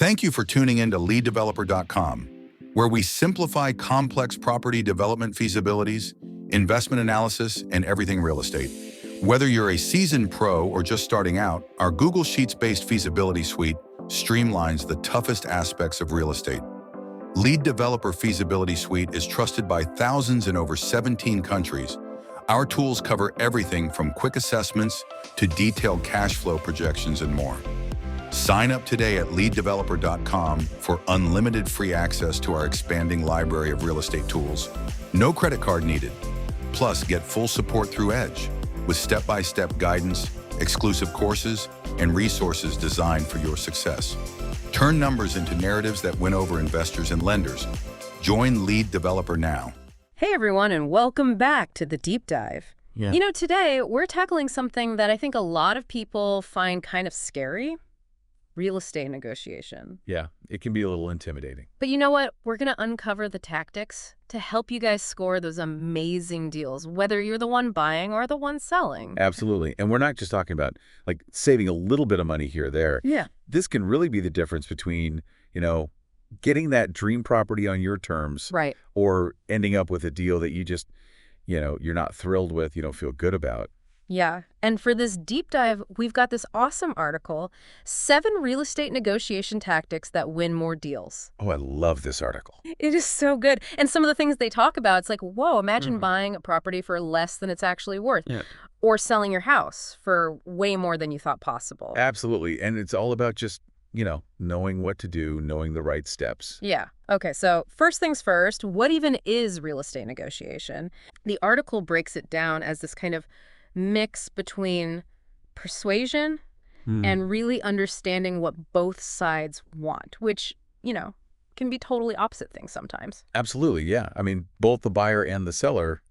Thank you for tuning in to LeadDeveloper.com, where we simplify complex property development feasibilities, investment analysis, and everything real estate. Whether you're a seasoned pro or just starting out, our Google Sheets-based feasibility suite streamlines the toughest aspects of real estate. Lead Developer Feasibility Suite is trusted by thousands in over 17 countries. Our tools cover everything from quick assessments to detailed cash flow projections and more. Sign up today at LeadDeveloper.com for unlimited free access to our expanding library of real estate tools. No credit card needed. Plus, get full support through Edge with step-by-step guidance, exclusive courses, and resources designed for your success. Turn numbers into narratives that win over investors and lenders. Join Lead Developer now. Hey everyone, and welcome back to the Deep Dive. Yeah. You know, today we're tackling something that I think a lot of people find kind of scary. Real estate negotiation. Yeah, it can be a little intimidating. But you know what? We're going to uncover the tactics to help you guys score those amazing deals, whether you're the one buying or the one selling. Absolutely. And we're not just talking about like saving a little bit of money here or there. Yeah. This can really be the difference between, getting that dream property on your terms. Right. Or ending up with a deal that you just, you're not thrilled with, you don't feel good about. Yeah. And for this deep dive, we've got this awesome article, 7 real estate negotiation tactics that win more deals. Oh, I love this article. It is so good. And some of the things they talk about, it's like, whoa, imagine buying a property for less than it's actually worth. Yeah. Or selling your house for way more than you thought possible. Absolutely. And it's all about just, knowing what to do, knowing the right steps. Yeah. Okay, so first things first, what even is real estate negotiation? The article breaks it down as this kind of mix between persuasion and really understanding what both sides want, which, can be totally opposite things sometimes. Absolutely, yeah. I mean, both the buyer and the seller,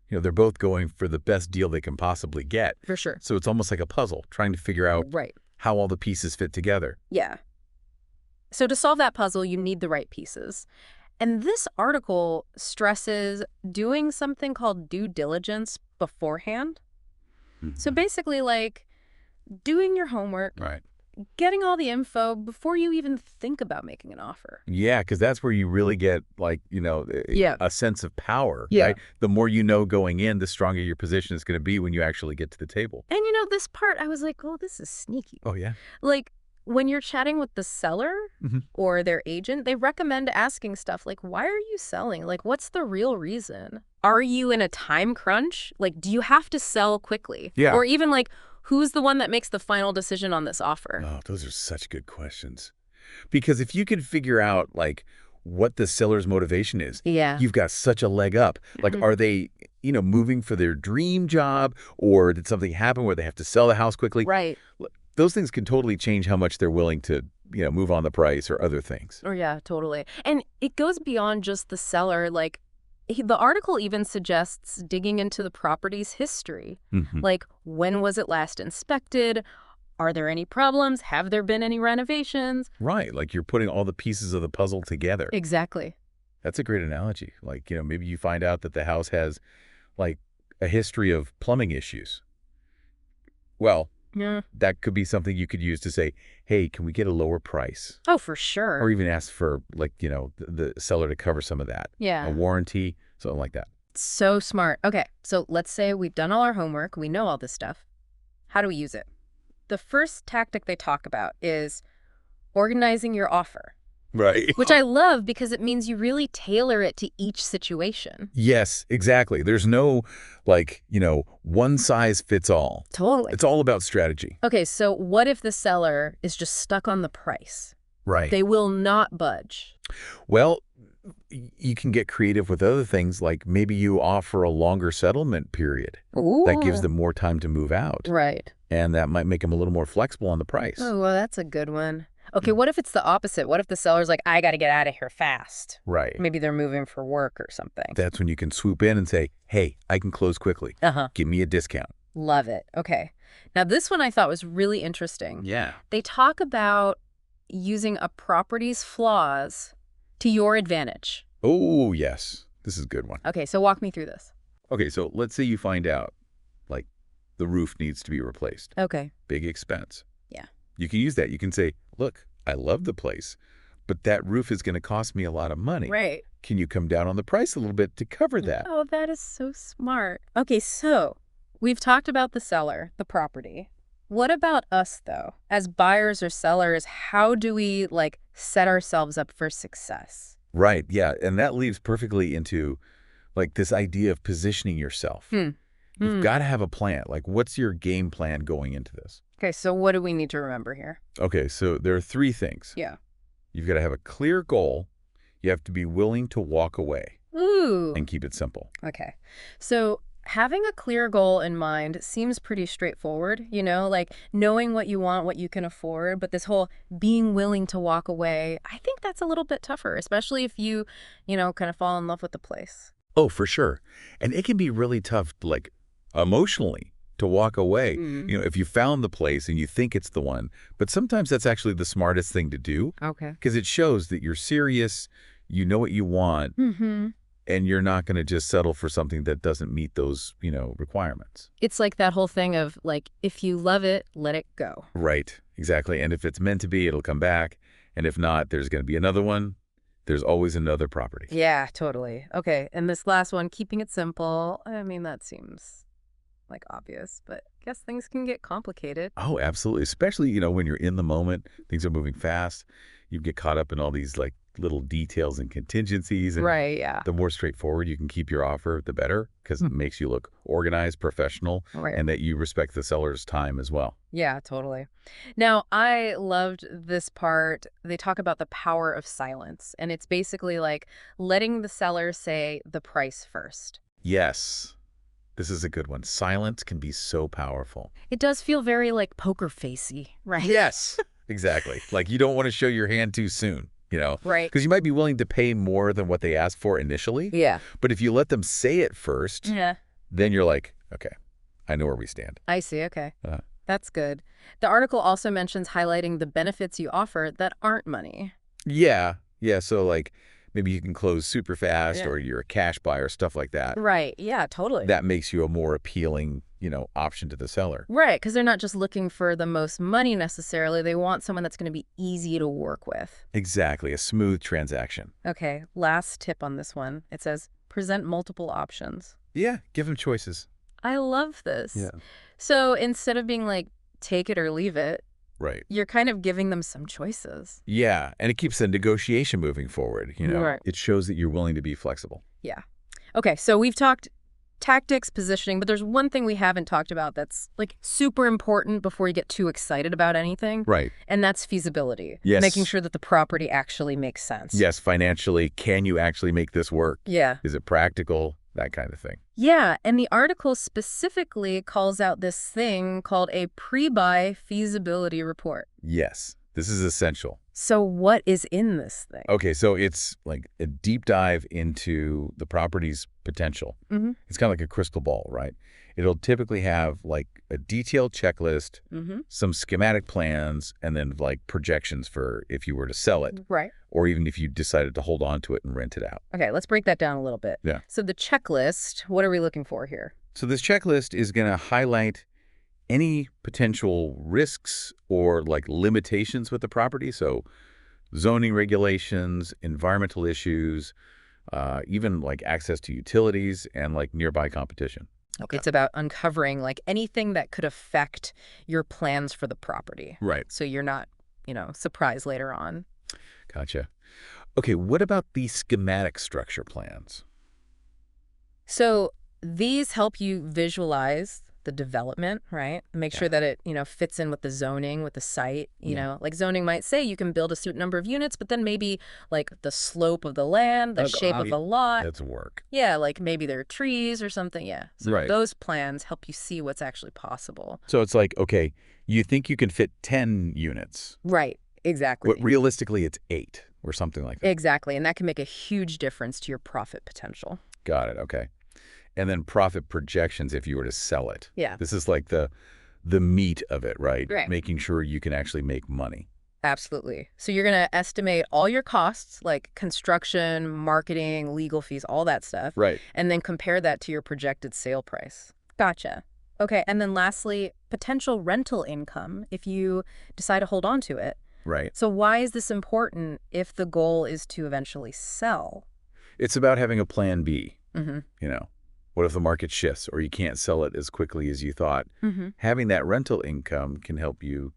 they're both going for the best deal they can possibly get. For sure. So it's almost like a puzzle, trying to figure out how all the pieces fit together. Yeah. So to solve that puzzle, you need the right pieces. And this article stresses doing something called due diligence beforehand. So basically, like, doing your homework, Right. getting all the info before you even think about making an offer. Yeah, because that's where you really get, like, a sense of power. Yeah. Right? The more you know going in, the stronger your position is going to be when you actually get to the table. And, this part, I was like, oh, this is sneaky. Oh, yeah? Like, when you're chatting with the seller or their agent, they recommend asking stuff like, why are you selling? Like, what's the real reason? Are you in a time crunch? Like, do you have to sell quickly? Yeah. Or even like, who's the one that makes the final decision on this offer? Oh, those are such good questions. Because if you can figure out, like, what the seller's motivation is, you've got such a leg up. Like, are they, moving for their dream job, or did something happen where they have to sell the house quickly? Right. Those things can totally change how much they're willing to, move on the price or other things. Oh, yeah, totally. And it goes beyond just the seller. Like, the article even suggests digging into the property's history. Like, when was it last inspected? Are there any problems? Have there been any renovations? Right. Like, you're putting all the pieces of the puzzle together. Exactly. That's a great analogy. Like, maybe you find out that the house has, like, a history of plumbing issues. Well, that could be something you could use to say, hey, can we get a lower price? Oh, for sure. Or even ask for, like, the seller to cover some of that. Yeah. A warranty, something like that. So smart. Okay, so let's say we've done all our homework. We know all this stuff. How do we use it? The first tactic they talk about is organizing your offer. Right. Which I love because it means you really tailor it to each situation. Yes, exactly. There's no, like, one size fits all. Totally. It's all about strategy. Okay, so what if the seller is just stuck on the price? Right. They will not budge. Well, you can get creative with other things, like maybe you offer a longer settlement period. Ooh. That gives them more time to move out. Right. And that might make them a little more flexible on the price. Oh, well, that's a good one. Okay, what if it's the opposite? What if the seller's like, I got to get out of here fast? Right. Maybe they're moving for work or something. That's when you can swoop in and say, hey, I can close quickly. Give me a discount. Love it. Okay. Now, this one I thought was really interesting. Yeah. They talk about using a property's flaws to your advantage. Oh, yes. This is a good one. Okay, so walk me through this. Okay, so let's say you find out, like, the roof needs to be replaced. Okay. Big expense. Yeah. You can use that. You can say, look, I love the place, but that roof is going to cost me a lot of money. Right. Can you come down on the price a little bit to cover that? Oh, that is so smart. Okay, so we've talked about the seller, the property. What about us, though? As buyers or sellers, how do we, like, set ourselves up for success? Right, yeah, and that leads perfectly into, like, this idea of positioning yourself. You've got to have a plan. Like, what's your game plan going into this? Okay, so what do we need to remember here? Okay, so there are 3 things. Yeah. You've got to have a clear goal. You have to be willing to walk away. Ooh. And keep it simple. Okay. So having a clear goal in mind seems pretty straightforward, like knowing what you want, what you can afford, but this whole being willing to walk away, I think that's a little bit tougher, especially if you, kind of fall in love with the place. Oh, for sure. And it can be really tough, like, emotionally to walk away. If you found the place and you think it's the one, but sometimes that's actually the smartest thing to do. Okay. Because it shows that you're serious, you know what you want, and you're not going to just settle for something that doesn't meet those, requirements. It's like that whole thing of, like, if you love it, let it go. Right, exactly. And if it's meant to be, it'll come back. And if not, there's going to be another one. There's always another property. Yeah, totally. Okay, and this last one, keeping it simple, I mean, that seems, like, obvious, but I guess things can get complicated. Oh, absolutely. Especially, when you're in the moment, things are moving fast. You get caught up in all these, like, little details and contingencies. And right, yeah. the more straightforward you can keep your offer, the better, because it makes you look organized, professional, right. And that you respect the seller's time as well. Yeah, totally. Now, I loved this part. They talk about the power of silence, and it's basically like letting the seller say the price first. Yes. This is a good one. Silence can be so powerful. It does feel very, like, poker facey, right? Yes. Exactly. Like, you don't want to show your hand too soon, Right. Because you might be willing to pay more than what they asked for initially. Yeah. But if you let them say it first, then you're like, okay, I know where we stand. I see. Okay. That's good. The article also mentions highlighting the benefits you offer that aren't money. Yeah. Yeah. So, like, maybe you can close super fast or you're a cash buyer, stuff like that. Right. Yeah, totally. That makes you a more appealing, option to the seller. Right, because they're not just looking for the most money necessarily. They want someone that's going to be easy to work with. Exactly. A smooth transaction. Okay, last tip on this one. It says, present multiple options. Yeah, give them choices. I love this. Yeah. So instead of being like, take it or leave it, right, you're kind of giving them some choices. Yeah, and it keeps the negotiation moving forward, Right. It shows that you're willing to be flexible. Yeah. Okay, so we've talked tactics, positioning, but there's one thing we haven't talked about that's, like, super important before you get too excited about anything. Right. And that's feasibility. Yes. Making sure that the property actually makes sense. Yes, financially, can you actually make this work? Yeah. Is it practical? That kind of thing. Yeah, and the article specifically calls out this thing called a pre-buy feasibility report. Yes, this is essential. So what is in this thing? Okay, so it's like a deep dive into the property's potential. It's kind of like a crystal ball, right? It'll typically have, like, a detailed checklist, some schematic plans, and then, like, projections for if you were to sell it. Right. Or even if you decided to hold on to it and rent it out. Okay, let's break that down a little bit. Yeah. So the checklist, what are we looking for here? So this checklist is going to highlight any potential risks or, like, limitations with the property. So zoning regulations, environmental issues, even, like, access to utilities and, like, nearby competition. Okay. It's about uncovering, like, anything that could affect your plans for the property. Right. So you're not, surprised later on. Gotcha. Okay, what about the schematic structure plans? So these help you visualize the development, right? Make sure that it, fits in with the zoning, with the site, like zoning might say you can build a certain number of units, but then maybe, like, the slope of the land, the shape of the lot. That's work. Yeah, like maybe there are trees or something. Yeah. So Right. those plans help you see what's actually possible. So it's like, okay, you think you can fit 10 units, Right. Exactly. but realistically it's 8 or something like that. Exactly. And that can make a huge difference to your profit potential. Got it. Okay. And then profit projections if you were to sell it. Yeah. This is like the meat of it, right? Right. Making sure you can actually make money. Absolutely. So you're going to estimate all your costs, like construction, marketing, legal fees, all that stuff. Right. And then compare that to your projected sale price. Gotcha. Okay. And then lastly, potential rental income if you decide to hold on to it. Right. So why is this important if the goal is to eventually sell? It's about having a plan B. Mm-hmm. What if the market shifts or you can't sell it as quickly as you thought? Mm-hmm. Having that rental income can help you,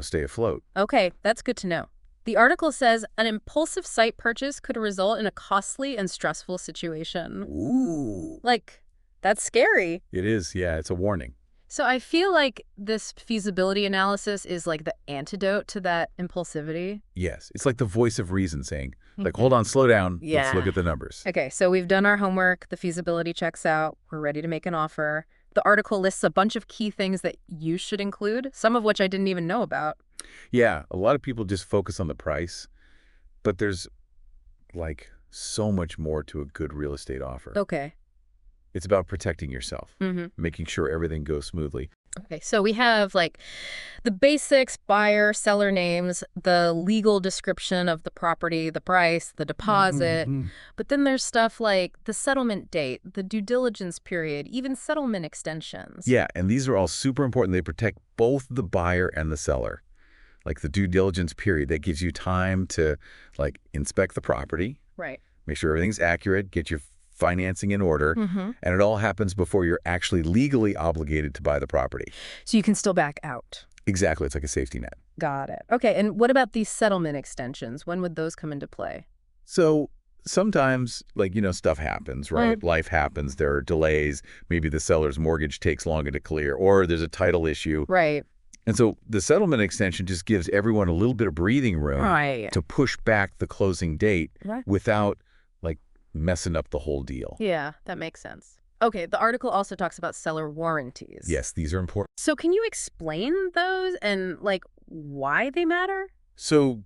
stay afloat. Okay, that's good to know. The article says an impulsive site purchase could result in a costly and stressful situation. Ooh. Like, that's scary. It is, yeah, it's a warning. So I feel like this feasibility analysis is like the antidote to that impulsivity. Yes, it's like the voice of reason saying, hold on, slow down, let's look Yeah. at the numbers. Okay, so we've done our homework, the feasibility checks out, we're ready to make an offer. The article lists a bunch of key things that you should include, some of which I didn't even know about. Yeah, a lot of people just focus on the price, but there's so much more to a good real estate offer. Okay. It's about protecting yourself, Mm-hmm. making sure everything goes smoothly. Okay, so we have the basics, buyer, seller names, the legal description of the property, the price, the deposit. But then there's stuff like the settlement date, the due diligence period, even settlement extensions. Yeah, and these are all super important. They protect both the buyer and the seller. Like the due diligence period, that gives you time to inspect the property, Right. make sure everything's accurate, get your financing in order, Mm-hmm. and it all happens before you're actually legally obligated to buy the property. So you can still back out. Exactly. It's like a safety net. Got it. Okay, and what about these settlement extensions? When would those come into play? So sometimes, stuff happens, right? Life happens. There are delays. Maybe the seller's mortgage takes longer to clear, or there's a title issue. Right. And so the settlement extension just gives everyone a little bit of breathing room to push back the closing date without messing up the whole deal. Yeah, that makes sense. Okay, the article also talks about seller warranties. Yes, these are important. So can you explain those and why they matter? So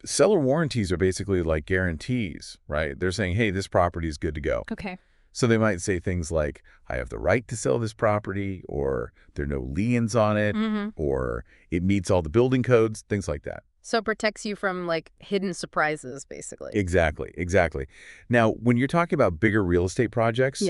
seller warranties are basically like guarantees, right? They're saying, hey, this property is good to go. Okay. So they might say things like, I have the right to sell this property, or there are no liens on it, or it meets all the building codes, things like that. So it protects you from hidden surprises, basically. Exactly, exactly. Now, when you're talking about bigger real estate projects,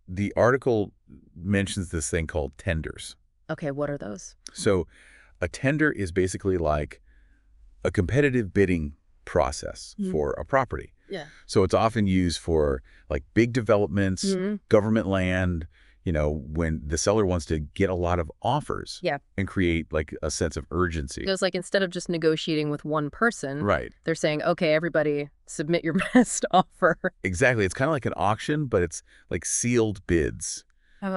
the article mentions this thing called tenders. Okay, what are those? So a tender is basically like a competitive bidding process for a property. Yeah. So it's often used for big developments, government land, when the seller wants to get a lot of offers and create a sense of urgency. Because instead of just negotiating with one person, Right. they're saying, okay, everybody submit your best offer. Exactly. It's kind of like an auction, but it's sealed bids.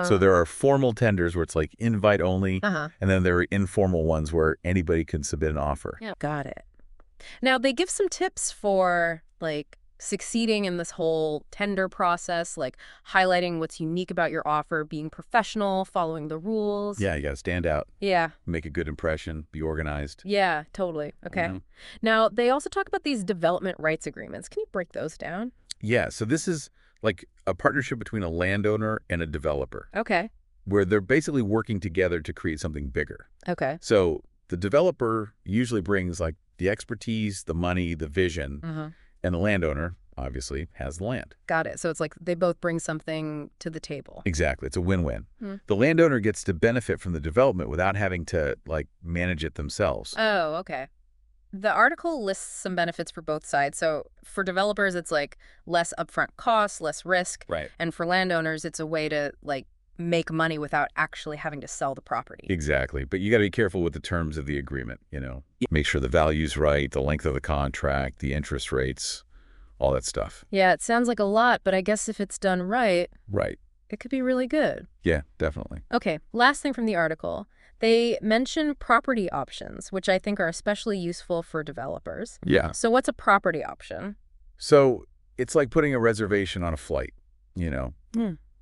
So there are formal tenders where it's invite only, and then there are informal ones where anybody can submit an offer. Yeah. Got it. Now, they give some tips for succeeding in this whole tender process, highlighting what's unique about your offer, being professional, following the rules. Yeah, you got to stand out. Yeah. Make a good impression, be organized. Yeah, totally. Okay. Now, they also talk about these development rights agreements. Can you break those down? Yeah, so this is a partnership between a landowner and a developer. Okay. Where they're basically working together to create something bigger. Okay. So the developer usually brings the expertise, the money, the vision, and the landowner, obviously, has the land. Got it. So it's they both bring something to the table. Exactly. It's a win-win. The landowner gets to benefit from the development without having to, manage it themselves. Oh, okay. The article lists some benefits for both sides. So for developers, it's less upfront costs, less risk. Right. And for landowners, it's a way to make money without actually having to sell the property. Exactly. But you got to be careful with the terms of the agreement, Make sure the value's right, the length of the contract, the interest rates, all that stuff. Yeah, it sounds like a lot, but I guess if it's done right, it could be really good. Yeah, definitely. Okay, last thing from the article. They mention property options, which I think are especially useful for developers. Yeah. So what's a property option? So it's like putting a reservation on a flight,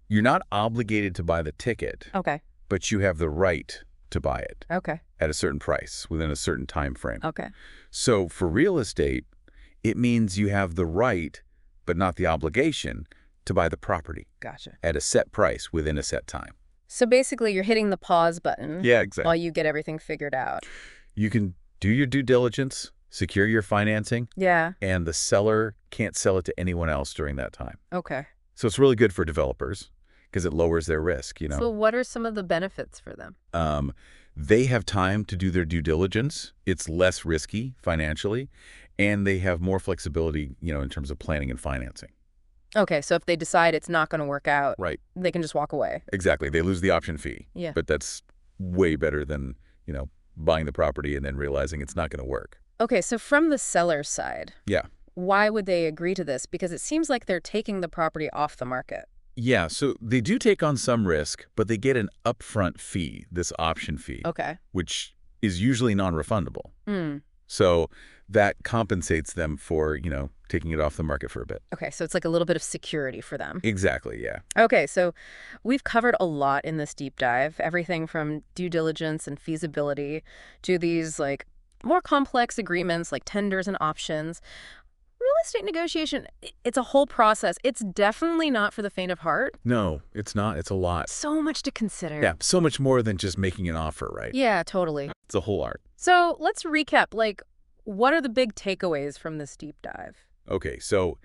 You're not obligated to buy the ticket, Okay. but you have the right to buy it Okay. at a certain price within a certain time frame. Okay. So for real estate, it means you have the right, but not the obligation, to buy the property Gotcha. at a set price within a set time. So basically, you're hitting the pause button Yeah, exactly. while you get everything figured out. You can do your due diligence, secure your financing, Yeah. and the seller can't sell it to anyone else during that time. Okay. So it's really good for developers because it lowers their risk, So what are some of the benefits for them? They have time to do their due diligence. It's less risky financially, and they have more flexibility, in terms of planning and financing. Okay, so if they decide it's not going to work out, Right. they can just walk away. Exactly. They lose the option fee. Yeah. But that's way better than, buying the property and then realizing it's not going to work. Okay, so from the seller's side, Yeah. why would they agree to this? Because it seems like they're taking the property off the market. Yeah, so they do take on some risk, but they get an upfront fee, this option fee, Okay. which is usually non-refundable. Hmm. So that compensates them for, taking it off the market for a bit. Okay, so it's like a little bit of security for them. Exactly, yeah. Okay, so we've covered a lot in this deep dive, everything from due diligence and feasibility to these like more complex agreements like tenders and options. Real estate negotiation, it's a whole process. It's definitely not for the faint of heart. No, it's not. It's a lot. So much to consider. Yeah, so much more than just making an offer, right? Yeah, totally. It's a whole art. So let's recap, what are the big takeaways from this deep dive? Okay, so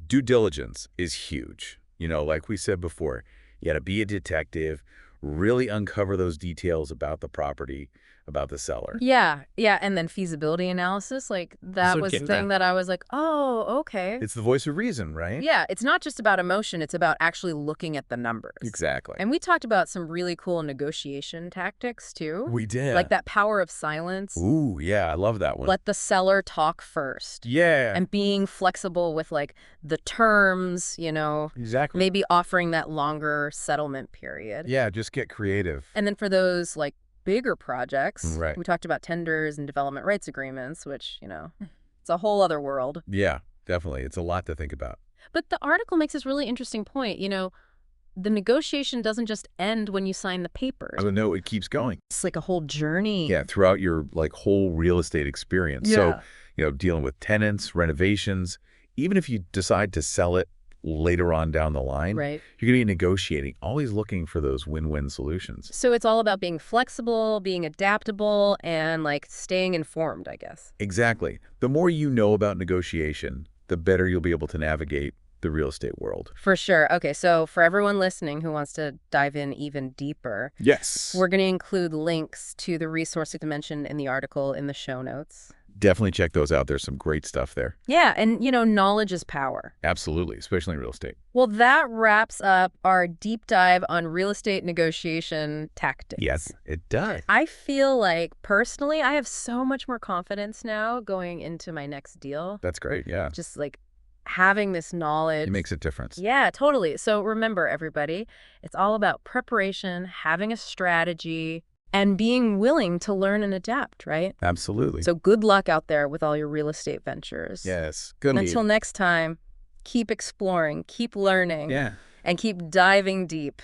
due diligence is huge. Like we said before, you got to be a detective, really uncover those details about the property, about the seller. Yeah, and then feasibility analysis, that was the thing that I was like, oh, okay. It's the voice of reason, right? Yeah, it's not just about emotion, it's about actually looking at the numbers. Exactly. And we talked about some really cool negotiation tactics, too. We did. Like that power of silence. Ooh, yeah, I love that one. Let the seller talk first. Yeah. And being flexible with, the terms, Exactly. maybe offering that longer settlement period. Yeah, just get creative. And then for those, bigger projects, Right. we talked about tenders and development rights agreements, which, it's a whole other world. Yeah, definitely. It's a lot to think about. But the article makes this really interesting point. The negotiation doesn't just end when you sign the papers. I know it keeps going. It's like a whole journey. Yeah, throughout your whole real estate experience. Yeah. So, dealing with tenants, renovations, even if you decide to sell it later on down the line, Right. you're going to be negotiating, always looking for those win-win solutions. So it's all about being flexible, being adaptable, and staying informed, I guess. Exactly. The more you know about negotiation, the better you'll be able to navigate the real estate world. For sure. Okay, so for everyone listening who wants to dive in even deeper, Yes. we're going to include links to the resources mentioned in the article in the show notes. Definitely check those out. There's some great stuff there. Yeah, and knowledge is power. Absolutely, especially in real estate. Well, that wraps up our deep dive on real estate negotiation tactics. Yes, it does. I feel like, personally, I have so much more confidence now going into my next deal. That's great, yeah. Just having this knowledge. It makes a difference. Yeah, totally. So remember, everybody, it's all about preparation, having a strategy, and being willing to learn and adapt, right? Absolutely. So good luck out there with all your real estate ventures. Yes. Good And lead. until next time, keep exploring, keep learning, Yeah. and keep diving deep.